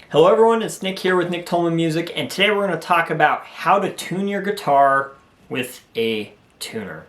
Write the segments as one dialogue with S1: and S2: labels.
S1: Hello everyone, it's Nick here with Nick Tolman Music, and today we're going to talk about how to tune your guitar with a tuner.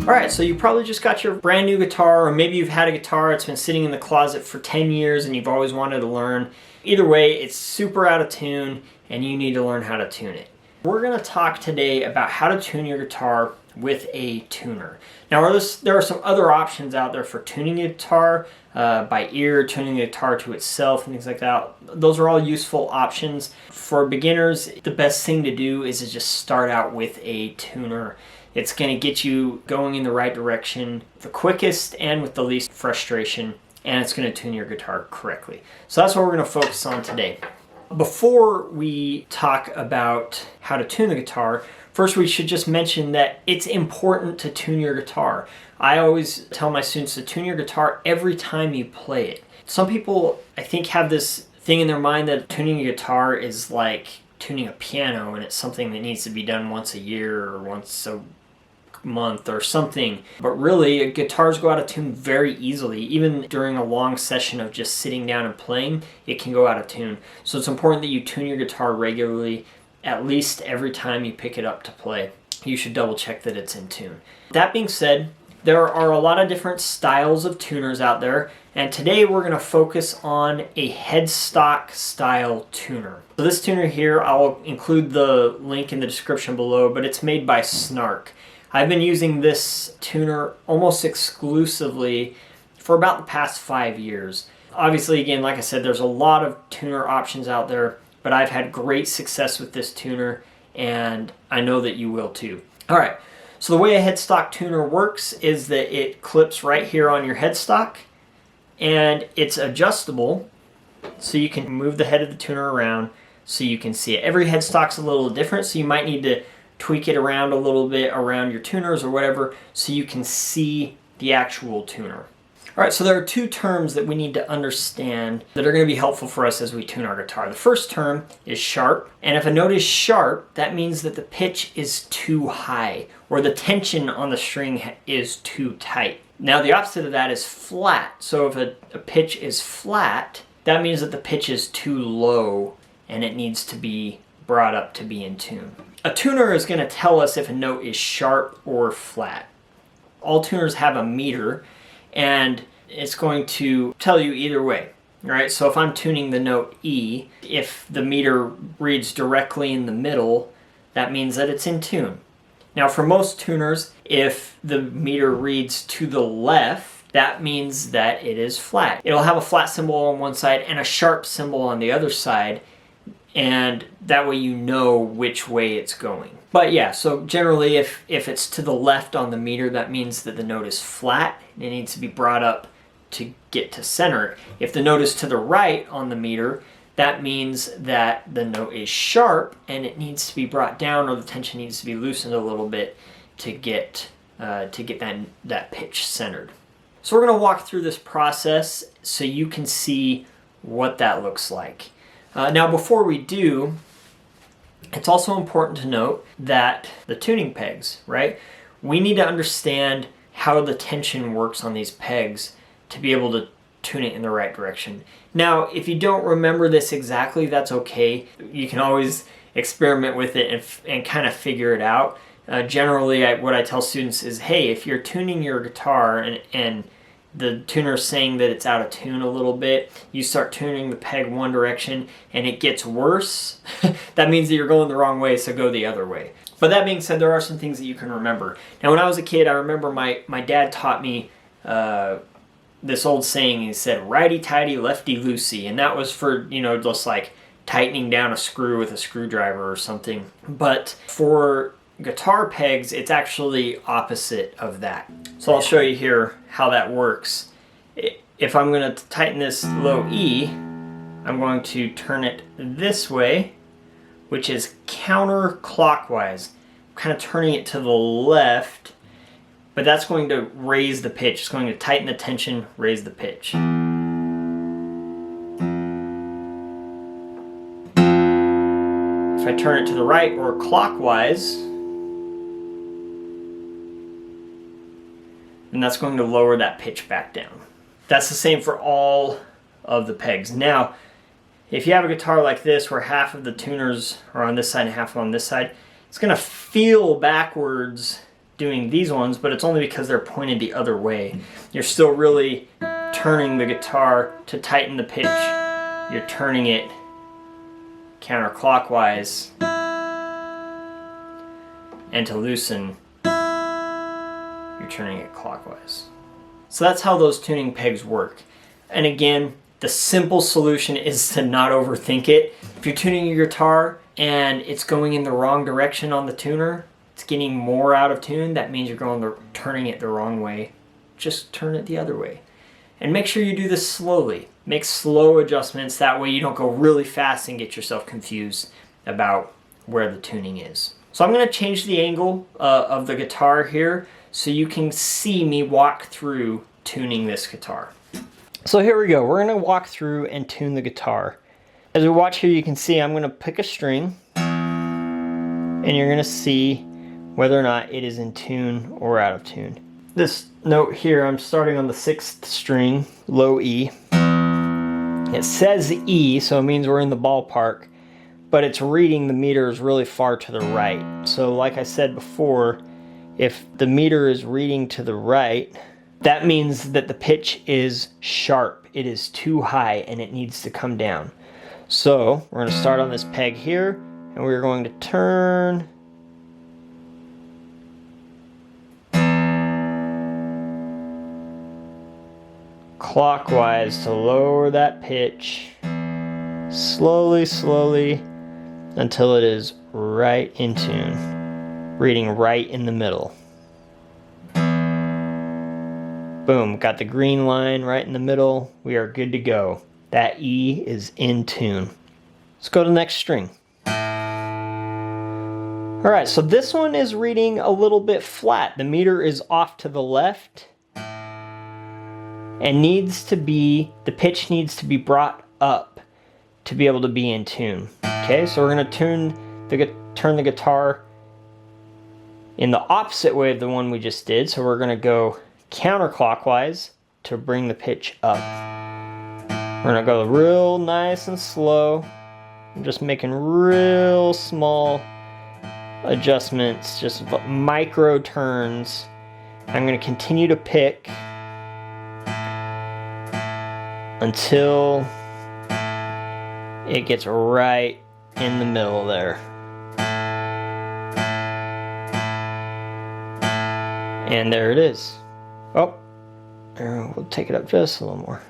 S1: Alright, so you probably just got your brand new guitar, or maybe you've had a guitar that's been sitting in the closet for 10 years and you've always wanted to learn. Either way, it's super out of tune and you need to learn how to tune it. We're going to talk today about how to tune your guitar with a tuner. Now there are some other options out there for tuning a guitar by ear, tuning a guitar to itself and things like that. Those are all useful options. For beginners, the best thing to do is to just start out with a tuner. It's going to get you going in the right direction the quickest and with the least frustration, and it's going to tune your guitar correctly. So that's what we're going to focus on today. Before we talk about how to tune the guitar, first we should just mention that it's important to tune your guitar. I always tell my students to tune your guitar every time you play it. Some people, I think, have this thing in their mind that tuning a guitar is like tuning a piano and it's something that needs to be done once a year or once a month or something. But really, guitars go out of tune very easily. Even during a long session of just sitting down and playing, it can go out of tune. So it's important that you tune your guitar regularly, at least every time you pick it up to play. You should double check that it's in tune. That being said, there are a lot of different styles of tuners out there, and today we're going to focus on a headstock style tuner. So this tuner here, I'll include the link in the description below, but it's made by Snark. I've been using this tuner almost exclusively for about the past 5 years. Obviously, again, like I said, there's a lot of tuner options out there, but I've had great success with this tuner, and I know that you will too. All right, so the way a headstock tuner works is that it clips right here on your headstock, and it's adjustable, so you can move the head of the tuner around so you can see it. Every headstock's a little different, so you might need to tweak it around a little bit around your tuners or whatever so you can see the actual tuner. All right, so there are two terms that we need to understand that are going to be helpful for us as we tune our guitar. The first term is sharp, and if a note is sharp, that means that the pitch is too high or the tension on the string is too tight. Now the opposite of that is flat. So if a pitch is flat, that means that the pitch is too low and it needs to be brought up to be in tune. A tuner is going to tell us if a note is sharp or flat. All tuners have a meter, and it's going to tell you either way. Right? So if I'm tuning the note E, if the meter reads directly in the middle, that means that it's in tune. Now for most tuners, if the meter reads to the left, that means that it is flat. It'll have a flat symbol on one side and a sharp symbol on the other side, and that way you know which way it's going. But yeah, so generally if it's to the left on the meter, that means that the note is flat and it needs to be brought up to get to center. If the note is to the right on the meter, that means that the note is sharp and it needs to be brought down, or the tension needs to be loosened a little bit to get that pitch centered. So we're going to walk through this process so you can see what that looks like. Now before we do, it's also important to note that the tuning pegs, right? We need to understand how the tension works on these pegs to be able to tune it in the right direction. Now, if you don't remember this exactly, that's okay. You can always experiment with it and kind of figure it out. Generally, what I tell students is, hey, if you're tuning your guitar and the tuner is saying that it's out of tune a little bit, you start tuning the peg one direction and it gets worse, that means that you're going the wrong way, so go the other way. But that being said, there are some things that you can remember. Now when I was a kid, I remember my dad taught me this old saying. He said, righty-tighty, lefty-loosey, and that was for, just like tightening down a screw with a screwdriver or something. But for guitar pegs, it's actually opposite of that. So I'll show you here how that works. If I'm going to tighten this low E, I'm going to turn it this way, which is counterclockwise. I'm kind of turning it to the left, but that's going to raise the pitch. It's going to tighten the tension, raise the pitch. If I turn it to the right or clockwise, and that's going to lower that pitch back down. That's the same for all of the pegs. Now, if you have a guitar like this where half of the tuners are on this side and half on this side, it's going to feel backwards doing these ones, but it's only because they're pointed the other way. You're still really turning the guitar to tighten the pitch. You're turning it counterclockwise, and to loosen, you're turning it clockwise. So that's how those tuning pegs work. And again, the simple solution is to not overthink it. If you're tuning your guitar and it's going in the wrong direction on the tuner, it's getting more out of tune, that means you're turning it the wrong way. Just turn it the other way. And make sure you do this slowly. Make slow adjustments, that way you don't go really fast and get yourself confused about where the tuning is. So I'm going to change the angle of the guitar here so you can see me walk through tuning this guitar. So here we go. We're going to walk through and tune the guitar. As we watch here, you can see I'm going to pick a string, and you're going to see whether or not it is in tune or out of tune. This note here, I'm starting on the 6th string, low E. It says E, so it means we're in the ballpark, but it's reading the meter is really far to the right. So like I said before, if the meter is reading to the right, that means that the pitch is sharp. It is too high and it needs to come down. So we're going to start on this peg here, and we're going to turn clockwise to lower that pitch slowly, slowly until it is right in tune, reading right in the middle. Boom, got the green line right in the middle. We are good to go. That E is in tune. Let's go to the next string. Alright, so this one is reading a little bit flat. The meter is off to the left and the pitch needs to be brought up to be able to be in tune. Okay, so we're going to turn the guitar in the opposite way of the one we just did. So we're going to go counterclockwise to bring the pitch up. We're going to go real nice and slow. I'm just making real small adjustments, just micro turns. I'm going to continue to pick until it gets right in the middle there. And there it is. Oh, we'll take it up just a little more.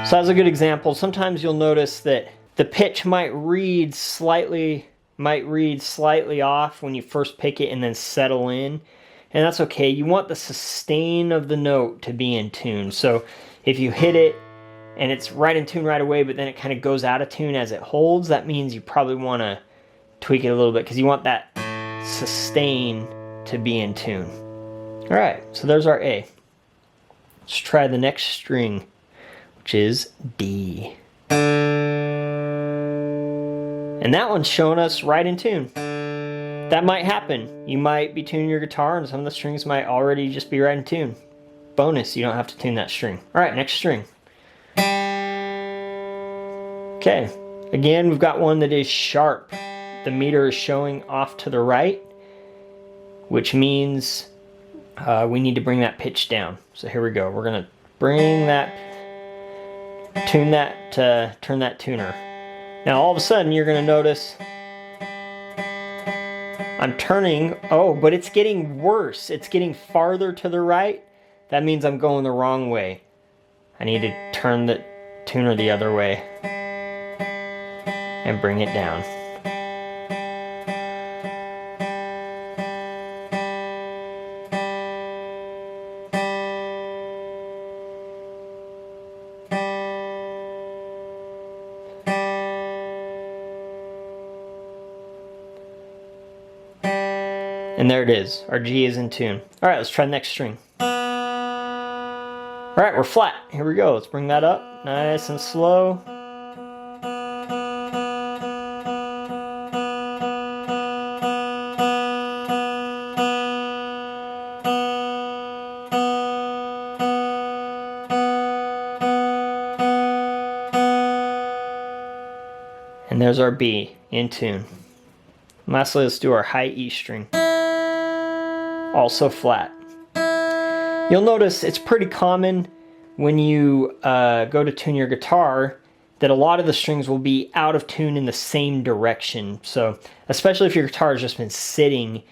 S1: So that's a good example. Sometimes you'll notice that the pitch might read slightly off when you first pick it and then settle in. And that's okay. You want the sustain of the note to be in tune. So if you hit it and it's right in tune right away, but then it kind of goes out of tune as it holds, that means you probably want to tweak it a little bit because you want that sustain to be in tune. All right, so there's our A. Let's try the next string, which is D. And that one's showing us right in tune. That might happen. You might be tuning your guitar and some of the strings might already just be right in tune. Bonus, you don't have to tune that string. All right, next string. Okay, again, we've got one that is sharp. The meter is showing off to the right, which means we need to bring that pitch down. So here we go. We're going to bring that, turn that tuner. Now all of a sudden you're going to notice I'm turning, but it's getting worse. It's getting farther to the right. That means I'm going the wrong way. I need to turn the tuner the other way and bring it down. And there it is. Our G is in tune. All right, let's try the next string. All right, we're flat. Here we go. Let's bring that up nice and slow. there's our B in tune. And lastly, let's do our high E string. Also flat. You'll notice it's pretty common when you go to tune your guitar that a lot of the strings will be out of tune in the same direction. So especially if your guitar has just been sitting,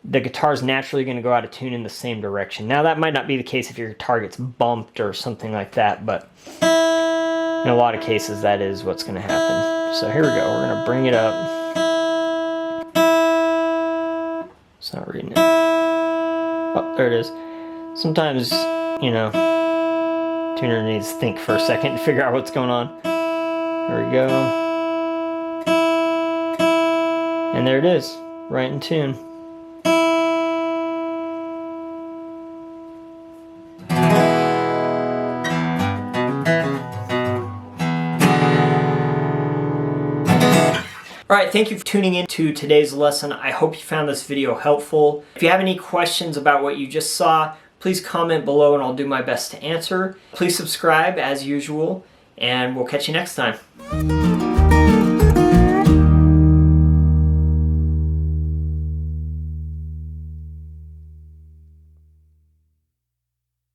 S1: the guitar is naturally going to go out of tune in the same direction. Now that might not be the case if your guitar gets bumped or something like that, but in a lot of cases that is what's going to happen. So here we go, we're going to bring it up. It's not reading it. Oh, there it is. Sometimes, you know, tuner needs to think for a second to figure out what's going on. There we go. And there it is, right in tune. Alright, thank you for tuning in to today's lesson. I hope you found this video helpful. If you have any questions about what you just saw, please comment below and I'll do my best to answer. Please subscribe as usual, and we'll catch you next time.